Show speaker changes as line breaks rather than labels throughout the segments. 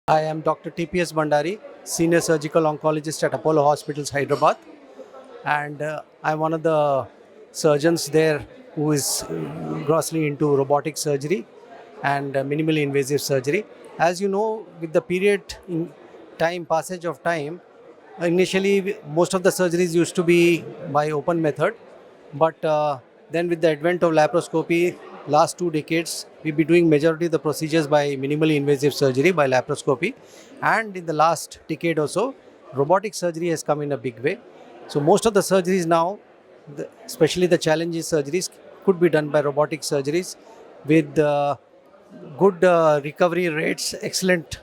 I am Dr. TPS Bandari, Senior Surgical Oncologist at Apollo Hospitals, Hyderabad. And I'm one of the surgeons there who is grossly into robotic surgery and minimally invasive surgery. As you know, with the period in time, passage of time, initially most of the surgeries used to be by open method, but then with the advent of laparoscopy, last 2 decades, we'll be doing majority of the procedures by minimally invasive surgery by laparoscopy. And in the last decade or so, robotic surgery has come in a big way. So most of the surgeries now, especially the challenges surgeries, could be done by robotic surgeries with good recovery rates, excellent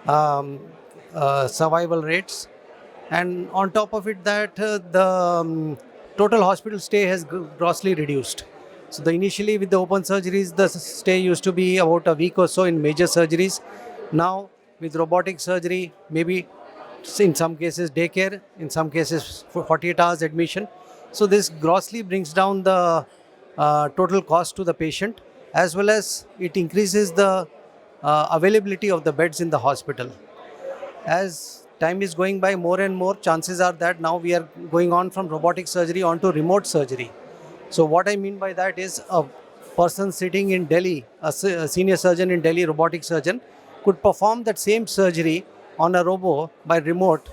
um, survival rates, and on top of it that the total hospital stay has grossly reduced. So the initially with the open surgeries, the stay used to be about a week or so in major surgeries. Now with robotic surgery, maybe in some cases daycare, in some cases for 48 hours admission. So this grossly brings down the total cost to the patient, as well as it increases the availability of the beds in the hospital. As time is going by, more and more chances are that now we are going on from robotic surgery onto remote surgery. So what I mean by that is a person sitting in Delhi, a senior surgeon in Delhi, robotic surgeon, could perform that same surgery on a robo by remote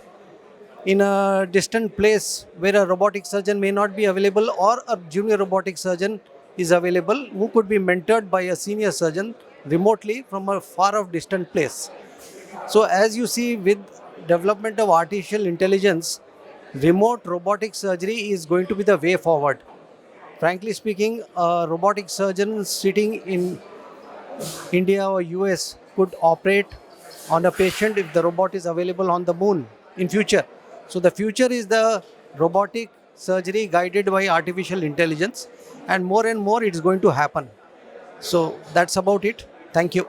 in a distant place where a robotic surgeon may not be available, or a junior robotic surgeon is available who could be mentored by a senior surgeon remotely from a far off distant place. So as you see, with development of artificial intelligence, remote robotic surgery is going to be the way forward. Frankly speaking, a robotic surgeon sitting in India or US could operate on a patient if the robot is available on the moon in future. So the future is the robotic surgery guided by artificial intelligence, and more it's going to happen. So that's about it. Thank you.